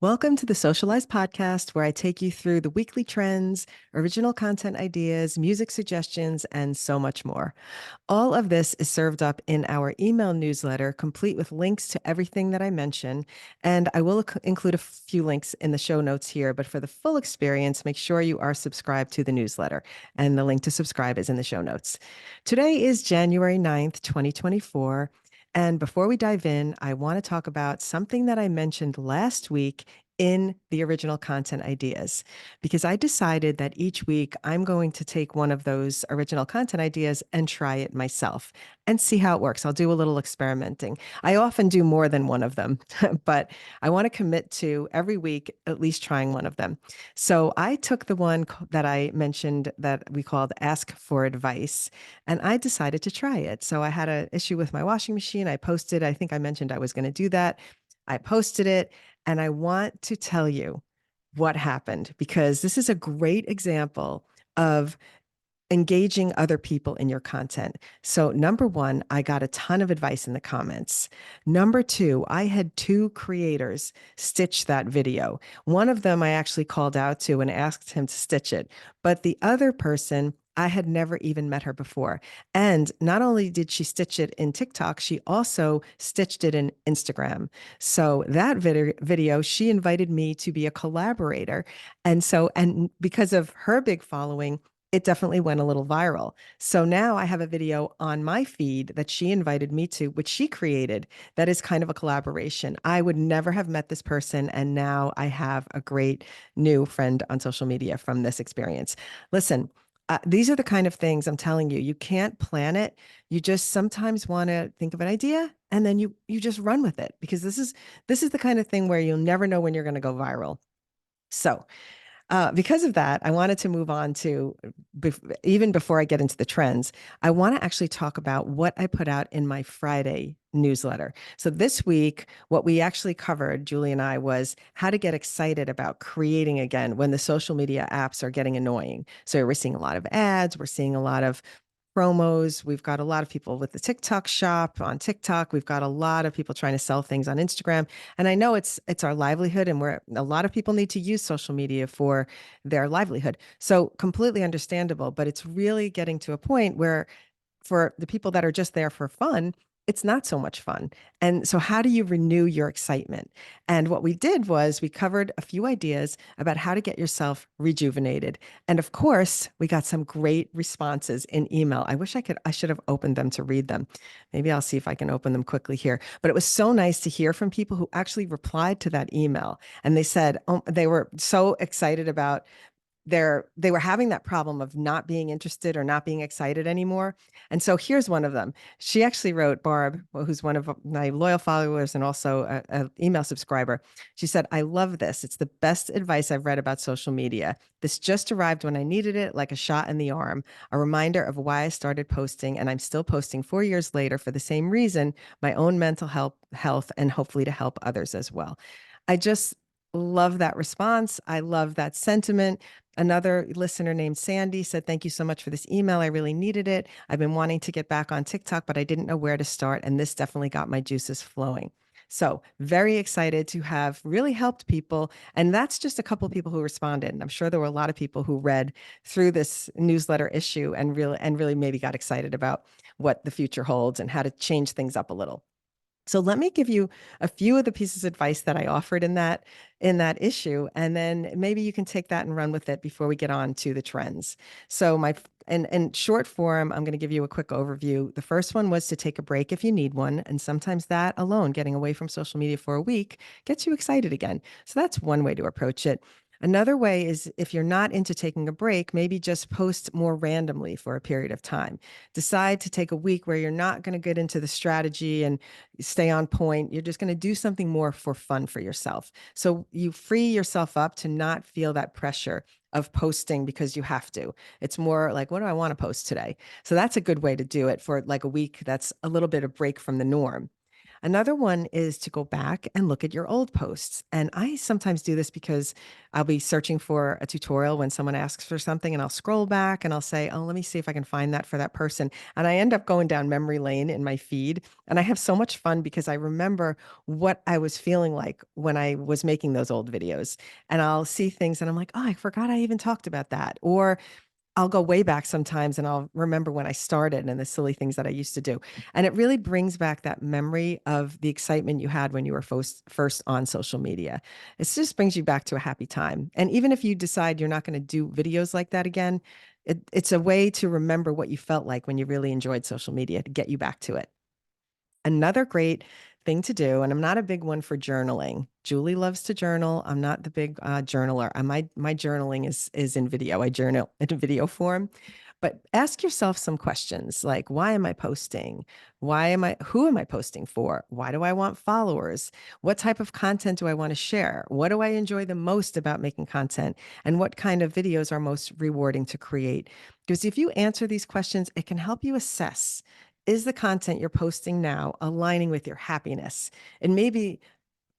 Welcome to the Socialize Podcast, where I take you through the weekly trends, original content ideas, music suggestions, and so much more. All of this is served up in our email newsletter, complete with links to everything that I mention. And I will include a few links in the show notes here, but for the full experience, make sure you are subscribed to the newsletter. And the link to subscribe is in the show notes. Today is January 9th, 2024. And before we dive in, I want to talk about something that I mentioned last week in the original content ideas, because I decided that each week I'm going to take one of those original content ideas and try it myself and see how it works. I'll do a little experimenting. I often do more than one of them, but I want to commit to every week at least trying one of them. So I took the one that I mentioned that we called Ask for Advice, and I decided to try it. So I had an issue with my washing machine. I posted, I think I mentioned I was going to do that. I posted it, and I want to tell you what happened because this is a great example of engaging other people in your content. So, number one, I got a ton of advice in the comments. Number two, I had two creators stitch that video. One of them I actually called out to and asked him to stitch it, but the other person, I had never even met her before. And not only did she stitch it in TikTok, she also stitched it in Instagram. So that video, she invited me to be a collaborator. And because of her big following, it definitely went a little viral. So now I have a video on my feed that she invited me to, which she created, that is kind of a collaboration. I would never have met this person. And now I have a great new friend on social media from this experience. Listen, these are the kind of things I'm telling you. You can't plan it. You just sometimes want to think of an idea and then you just run with it because this is the kind of thing where you'll never know when you're going to go viral. So because of that, I wanted to move on to, even before I get into the trends, I want to actually talk about what I put out in my Friday newsletter. So this week, what we actually covered, Julie and I, was how to get excited about creating again when the social media apps are getting annoying. So we're seeing a lot of ads, we're seeing a lot of promos. We've got a lot of people with the TikTok shop on TikTok. We've got a lot of people trying to sell things on Instagram. And I know it's our livelihood and we're a lot of people need to use social media for their livelihood. So completely understandable, but it's really getting to a point where for the people that are just there for fun, it's not so much fun. And so, how do you renew your excitement? And what we did was we covered a few ideas about how to get yourself rejuvenated. And of course, we got some great responses in email. I should have opened them to read them. Maybe I'll see if I can open them quickly here. But it was so nice to hear from people who actually replied to that email. And they said, oh, they were so excited about they were having that problem of not being interested or not being excited anymore. And so here's one of them. She actually wrote, Barb, who's one of my loyal followers and also a email subscriber. She said, I love this. It's the best advice I've read about social media. This just arrived when I needed it, like a shot in the arm, a reminder of why I started posting. And I'm still posting 4 years later for the same reason, my own mental health, and hopefully to help others as well. I just love that response. I love that sentiment. Another listener named Sandy said, thank you so much for this email. I really needed it. I've been wanting to get back on TikTok, but I didn't know where to start. And this definitely got my juices flowing. So, very excited to have really helped people. And that's just a couple of people who responded. And I'm sure there were a lot of people who read through this newsletter issue and really maybe got excited about what the future holds and how to change things up a little. So let me give you a few of the pieces of advice that I offered in that issue, and then maybe you can take that and run with it before we get on to the trends. So in short form, I'm going to give you a quick overview. The first one was to take a break if you need one, and sometimes that alone, getting away from social media for a week, gets you excited again. So that's one way to approach it. Another way is if you're not into taking a break, maybe just post more randomly for a period of time. Decide to take a week where you're not going to get into the strategy and stay on point. You're just going to do something more for fun for yourself. So you free yourself up to not feel that pressure of posting because you have to. It's more like, what do I want to post today? So that's a good way to do it for like a week. That's a little bit of break from the norm. Another one is to go back and look at your old posts. And I sometimes do this because I'll be searching for a tutorial when someone asks for something, and I'll scroll back and I'll say, oh, let me see if I can find that for that person. And I end up going down memory lane in my feed. And I have so much fun because I remember what I was feeling like when I was making those old videos. And I'll see things and I'm like, oh, I forgot I even talked about that. Or I'll go way back sometimes and I'll remember when I started and the silly things that I used to do. And it really brings back that memory of the excitement you had when you were first on social media. It just brings you back to a happy time. And even if you decide you're not going to do videos like that again, it's a way to remember what you felt like when you really enjoyed social media to get you back to it. Another great thing to do, and I'm not a big one for journaling. Julie loves to journal. I'm not the big journaler. My journaling is in video. I journal in video form. But ask yourself some questions like, why am I posting? Who am I posting for? Why do I want followers? What type of content do I want to share? What do I enjoy the most about making content? And what kind of videos are most rewarding to create? Because if you answer these questions, it can help you assess, is the content you're posting now aligning with your happiness? And maybe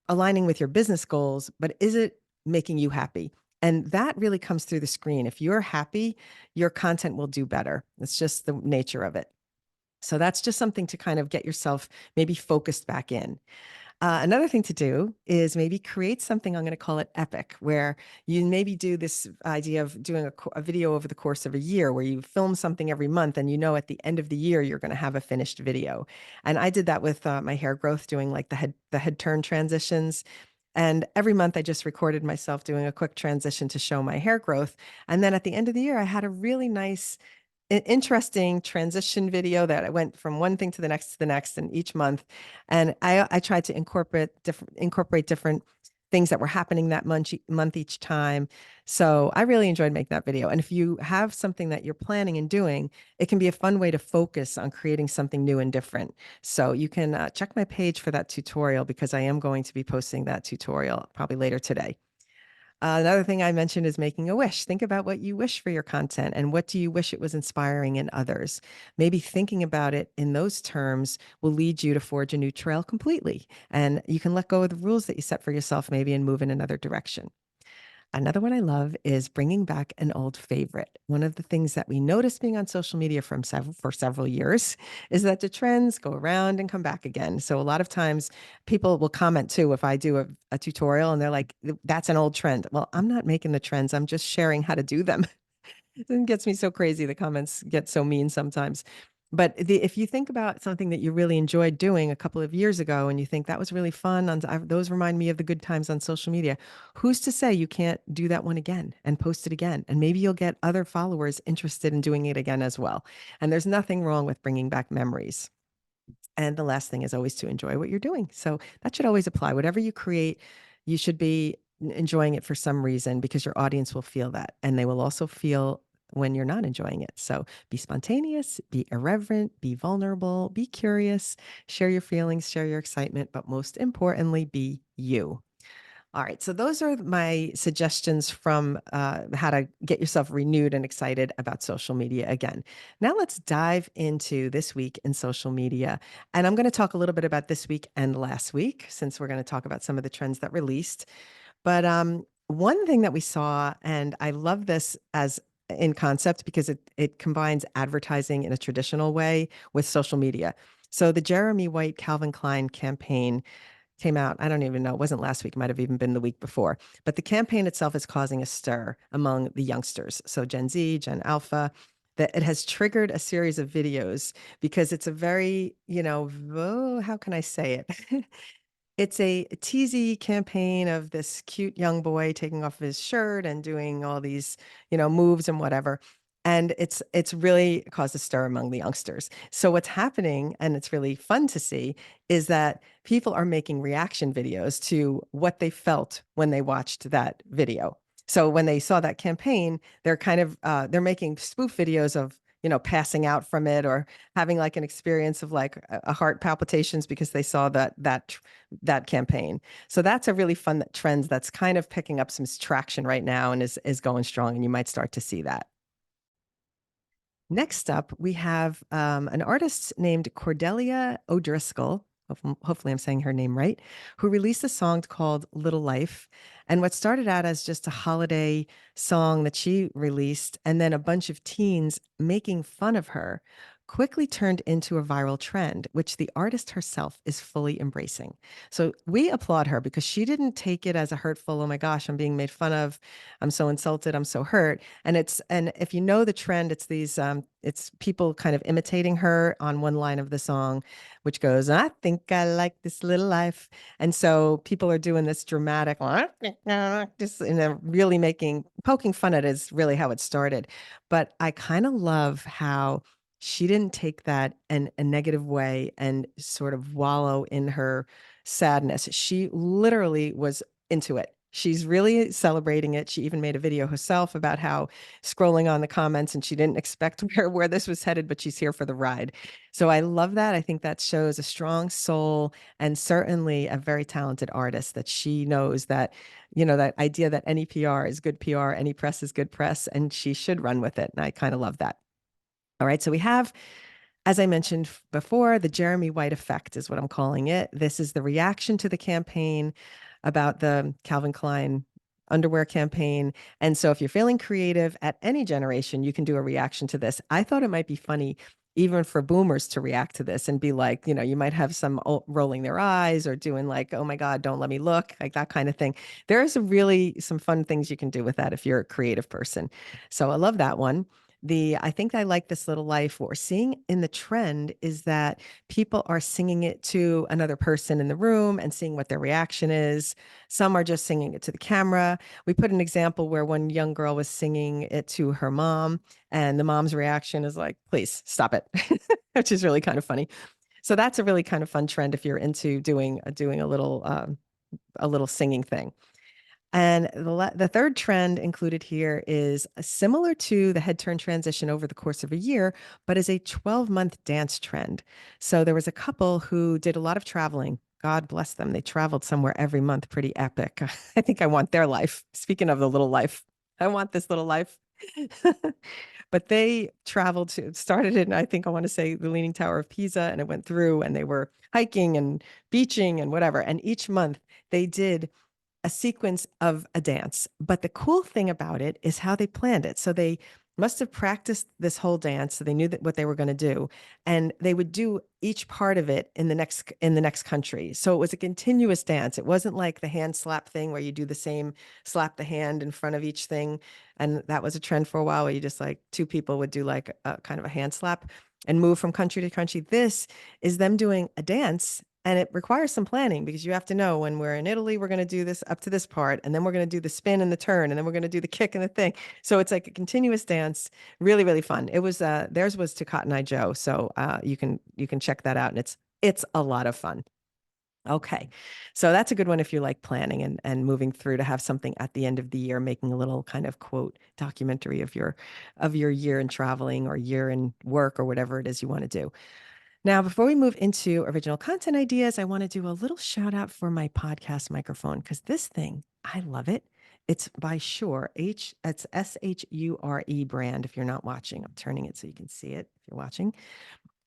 aligning with your business goals, but is it making you happy? And that really comes through the screen. If you're happy, your content will do better. It's just the nature of it. So that's just something to kind of get yourself maybe focused back in. Another thing to do is maybe create something, I'm going to call it epic, where you maybe do this idea of doing a video over the course of a year where you film something every month and you know at the end of the year you're going to have a finished video. And I did that with my hair growth, doing like the head turn transitions. And every month I just recorded myself doing a quick transition to show my hair growth. And then at the end of the year, I had a really nice interesting transition video that I went from one thing to the next, and each month. And I tried to incorporate different things that were happening that month each time. So I really enjoyed making that video. And if you have something that you're planning and doing, it can be a fun way to focus on creating something new and different. So you can check my page for that tutorial because I am going to be posting that tutorial probably later today. Another thing I mentioned is making a wish. Think about what you wish for your content and what do you wish it was inspiring in others. Maybe thinking about it in those terms will lead you to forge a new trail completely. And you can let go of the rules that you set for yourself, maybe, and move in another direction. Another one I love is bringing back an old favorite. One of the things that we noticed being on social media for several years is that the trends go around and come back again. So a lot of times people will comment too if I do a tutorial and they're like, that's an old trend. Well, I'm not making the trends. I'm just sharing how to do them. It gets me so crazy. The comments get so mean sometimes. But if you think about something that you really enjoyed doing a couple of years ago and you think that was really fun, those remind me of the good times on social media, who's to say you can't do that one again and post it again? And maybe you'll get other followers interested in doing it again as well. And there's nothing wrong with bringing back memories. And the last thing is always to enjoy what you're doing. So that should always apply. Whatever you create, you should be enjoying it for some reason because your audience will feel that. And they will also feel when you're not enjoying it. So be spontaneous, be irreverent, be vulnerable, be curious, share your feelings, share your excitement, but most importantly, be you. All right. So those are my suggestions from how to get yourself renewed and excited about social media again. Now let's dive into this week in social media. And I'm going to talk a little bit about this week and last week, since we're going to talk about some of the trends that released. But one thing that we saw, and I love this as in concept because it combines advertising in a traditional way with social media. So the Jeremy White Calvin Klein campaign came out. I don't even know. It wasn't last week. It might have even been the week before. But the campaign itself is causing a stir among the youngsters. So Gen Z, Gen Alpha, that it has triggered a series of videos because it's a very, oh, how can I say it? It's a teasy campaign of this cute young boy taking off his shirt and doing all these, moves and whatever. And it's really caused a stir among the youngsters. So what's happening, and it's really fun to see, is that people are making reaction videos to what they felt when they watched that video. So when they saw that campaign, they're kind of they're making spoof videos of passing out from it or having like an experience of like a heart palpitations because they saw that campaign. So that's a really fun trend that's kind of picking up some traction right now and is going strong, and you might start to see that. Next up, we have an artist named Cordelia O'Driscoll, Hopefully I'm saying her name right, who released a song called Little Life. And what started out as just a holiday song that she released, and then a bunch of teens making fun of her, quickly turned into a viral trend, which the artist herself is fully embracing. So we applaud her because she didn't take it as a hurtful, oh my gosh, I'm being made fun of. I'm so insulted. I'm so hurt. And if you know the trend, it's people kind of imitating her on one line of the song, which goes, I think I like this little life. And so people are doing this dramatic, just really poking fun at it is really how it started. But I kind of love how she didn't take that in a negative way and sort of wallow in her sadness. She literally was into it. She's really celebrating it. She even made a video herself about how scrolling on the comments and she didn't expect where this was headed, but she's here for the ride. So I love that. I think that shows a strong soul and certainly a very talented artist that she knows that, that idea that any PR is good PR, any press is good press, and she should run with it. And I kind of love that. All right. So we have, as I mentioned before, the Jeremy White effect is what I'm calling it. This is the reaction to the campaign about the Calvin Klein underwear campaign. And so if you're feeling creative at any generation, you can do a reaction to this. I thought it might be funny even for boomers to react to this and be like, you might have some rolling their eyes or doing like, oh my God, don't let me look, like that kind of thing. There's really some fun things you can do with that if you're a creative person. So I love that one. I think I like this little life. What we're seeing in the trend is that people are singing it to another person in the room and seeing what their reaction is. Some are just singing it to the camera. We put an example where one young girl was singing it to her mom, and the mom's reaction is like, please stop it, which is really kind of funny. So that's a really kind of fun trend if you're into doing a little singing thing. And the third trend included here is similar to the head turn transition over the course of a year, but is a 12-month dance trend. So there was a couple who did a lot of traveling. God bless them. They traveled somewhere every month, pretty epic. I think I want their life. Speaking of the little life, I want this little life. But they started in, I think I want to say the Leaning Tower of Pisa, and it went through, and they were hiking and beaching and whatever. And each month they did a sequence of a dance. But the cool thing about it is how they planned it. So they must have practiced this whole dance, so they knew what they were going to do, and they would do each part of it in the next country. So it was a continuous dance. It wasn't like the hand slap thing where you do the same slap the hand in front of each thing, and that was a trend for a while where you just like two people would do like a kind of a hand slap and move from country to country. This is them doing a dance, and it requires some planning because you have to know when we're in Italy, we're going to do this up to this part, and then we're going to do the spin and the turn, and then we're going to do the kick and the thing. So it's like a continuous dance, really, really fun. It was theirs was to Cotton Eye Joe, so you can check that out, and it's a lot of fun. Okay. So that's a good one if you like planning and moving through to have something at the end of the year, making a little kind of quote documentary of your year in traveling or year in work or whatever it is you want to do. Now, before we move into original content ideas, I want to do a little shout out for my podcast microphone because this thing, I love it. It's by Shure, it's SHURE brand. If you're not watching, I'm turning it so you can see it if you're watching.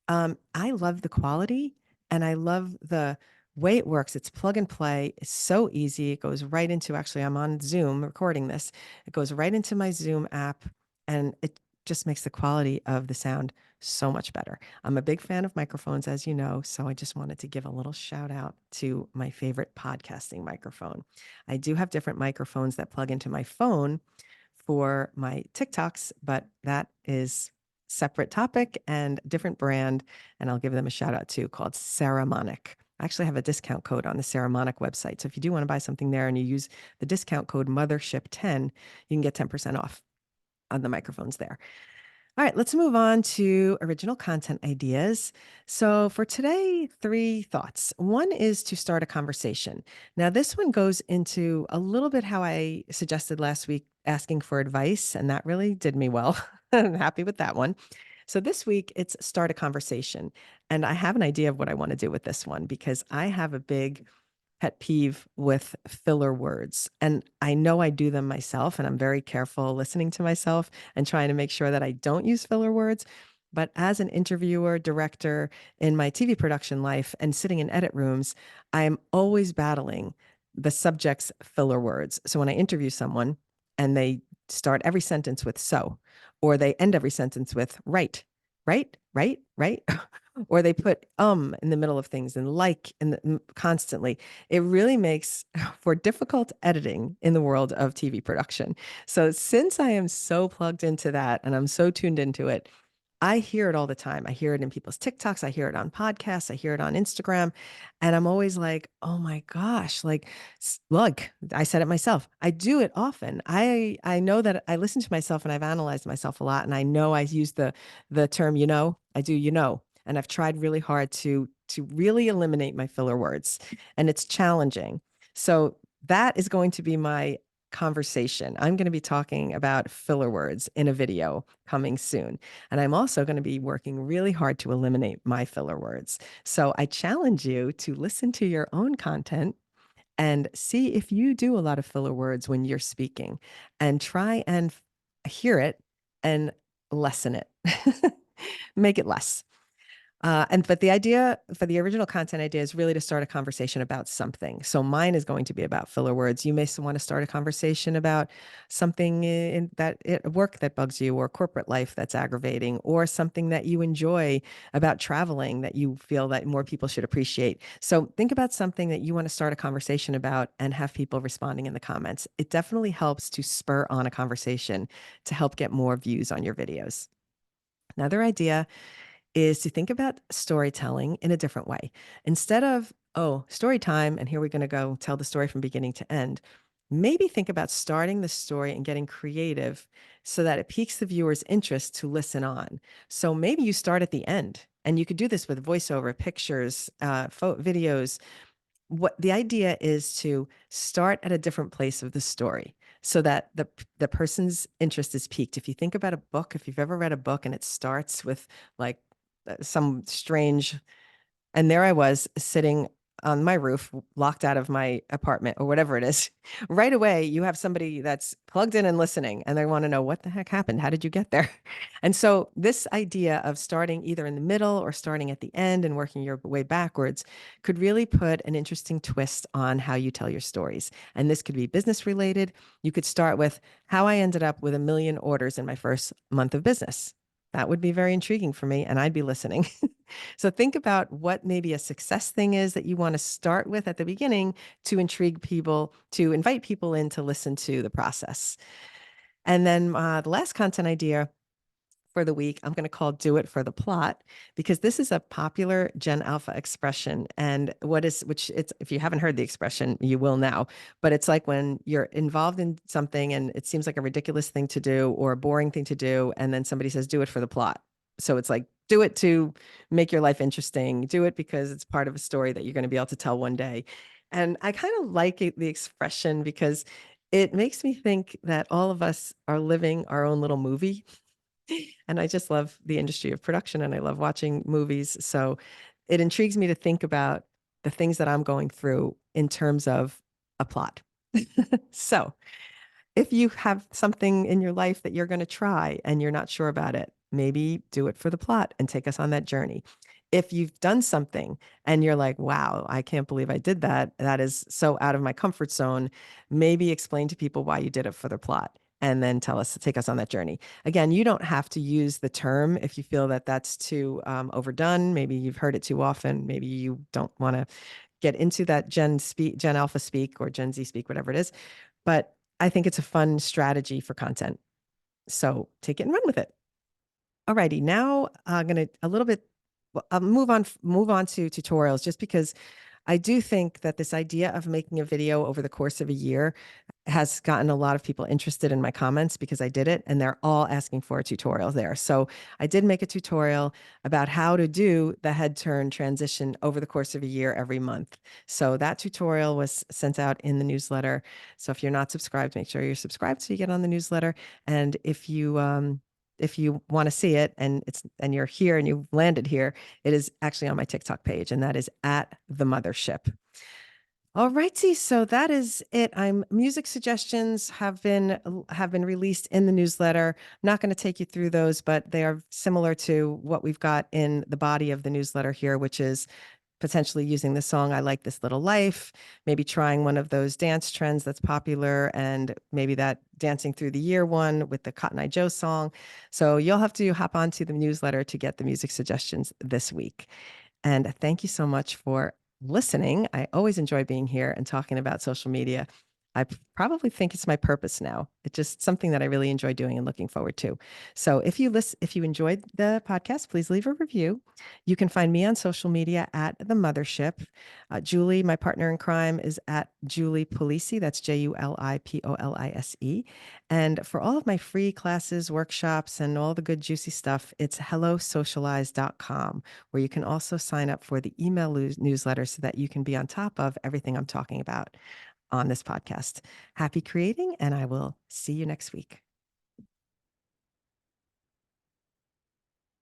I love the quality and I love the way it works. It's plug and play. It's so easy. It goes right into, actually, I'm on Zoom recording this. It goes right into my Zoom app and it just makes the quality of the sound so much better. I'm a big fan of microphones, as you know, so I just wanted to give a little shout out to my favorite podcasting microphone. I do have different microphones that plug into my phone for my TikToks, but that is separate topic and different brand, and I'll give them a shout out too, called Saramonic. I actually have a discount code on the Saramonic website. So if you do want to buy something there and you use the discount code Mothership10, you can get 10% off on the microphones there. All right, let's move on to original content ideas. So for today, 3 thoughts. One is to start a conversation. Now, this one goes into a little bit how I suggested last week, asking for advice, and that really did me well. I'm happy with that one. So this week, it's start a conversation. And I have an idea of what I want to do with this one because I have a big pet peeve with filler words. And I know I do them myself, and I'm very careful listening to myself and trying to make sure that I don't use filler words. But as an interviewer, director in my TV production life and sitting in edit rooms, I'm always battling the subject's filler words. So when I interview someone and they start every sentence with so, or they end every sentence with right, right, right, right, or they put in the middle of things and like in constantly, it really makes for difficult editing in the world of TV production. So since I am so plugged into that and I'm so tuned into it, I hear it all the time. I hear it in people's TikToks. I hear it on podcasts. I hear it on Instagram. And I'm always like, oh my gosh, like, look, I said it myself. I do it often. I know that I listen to myself and I've analyzed myself a lot. And I know I use the term, I do, and I've tried really hard to really eliminate my filler words. And it's challenging. So that is going to be my conversation. I'm going to be talking about filler words in a video coming soon. And I'm also going to be working really hard to eliminate my filler words. So I challenge you to listen to your own content and see if you do a lot of filler words when you're speaking and try and hear it and lessen it. Make it less. But the idea for the original content idea is really to start a conversation about something. So mine is going to be about filler words. You may want to start a conversation about something in that work that bugs you, or corporate life that's aggravating, or something that you enjoy about traveling that you feel that more people should appreciate. So think about something that you want to start a conversation about and have people responding in the comments. It definitely helps to spur on a conversation to help get more views on your videos. Another idea is to think about storytelling in a different way. Instead of, oh, story time, and here we're going to go tell the story from beginning to end, maybe think about starting the story and getting creative so that it piques the viewer's interest to listen on. So maybe you start at the end, and you could do this with voiceover, pictures, videos. What the idea is to start at a different place of the story so that the person's interest is piqued. If you think about a book, if you've ever read a book and it starts with like some strange, and there I was sitting on my roof, locked out of my apartment or whatever it is. Right away, you have somebody that's plugged in and listening, and they want to know what the heck happened. How did you get there? And so, this idea of starting either in the middle or starting at the end and working your way backwards could really put an interesting twist on how you tell your stories. And this could be business related. You could start with how I ended up with 1 million orders in my first month of business. That would be very intriguing for me, and I'd be listening. So think about what maybe a success thing is that you want to start with at the beginning to intrigue people, to invite people in to listen to the process. And then the last content idea for the week, I'm going to call Do It for the Plot, because this is a popular Gen Alpha expression. And which it's, if you haven't heard the expression, you will now, but it's like when you're involved in something and it seems like a ridiculous thing to do or a boring thing to do. And then somebody says, do it for the plot. So it's like, do it to make your life interesting. Do it because it's part of a story that you're going to be able to tell one day. And I kind of like the expression because it makes me think that all of us are living our own little movie. And I just love the industry of production and I love watching movies. So it intrigues me to think about the things that I'm going through in terms of a plot. So if you have something in your life that you're going to try and you're not sure about it, maybe do it for the plot and take us on that journey. If you've done something and you're like, wow, I can't believe I did that. That is so out of my comfort zone. Maybe explain to people why you did it for the plot and then take us on that journey. Again, you don't have to use the term if you feel that that's too overdone. Maybe you've heard it too often. Maybe you don't want to get into that Gen Alpha speak or Gen Z speak, whatever it is. But I think it's a fun strategy for content. So take it and run with it. Alrighty, now I'm going to a little bit I'll move on to tutorials just because I do think that this idea of making a video over the course of a year has gotten a lot of people interested in my comments because I did it and they're all asking for a tutorial there. So I did make a tutorial about how to do the head turn transition over the course of a year every month. So that tutorial was sent out in the newsletter. So if you're not subscribed, make sure you're subscribed so you get on the newsletter. And if you want to see it and you're here and you've landed here, it is actually on my TikTok page, and that is at the mothership. All righty, so that is it. I'm music suggestions have been released in the newsletter. I'm not going to take you through those, but they are similar to what we've got in the body of the newsletter here, which is potentially using the song I Like This Little Life, maybe trying one of those dance trends that's popular, and maybe that Dancing Through the Year one with the Cotton Eye Joe song. So you'll have to hop onto the newsletter to get the music suggestions this week. And thank you so much for listening. I always enjoy being here and talking about social media. Probably think it's my purpose now. It's just something that I really enjoy doing and looking forward to. So if you enjoyed the podcast, please leave a review. You can find me on social media at the Mothership. Julie, my partner in crime, is at Julie Polisi. That's JuliPolise. And for all of my free classes, workshops, and all the good juicy stuff, it's hellosocialize.com, where you can also sign up for the email newsletter so that you can be on top of everything I'm talking about on this podcast. Happy creating, and I will see you next week.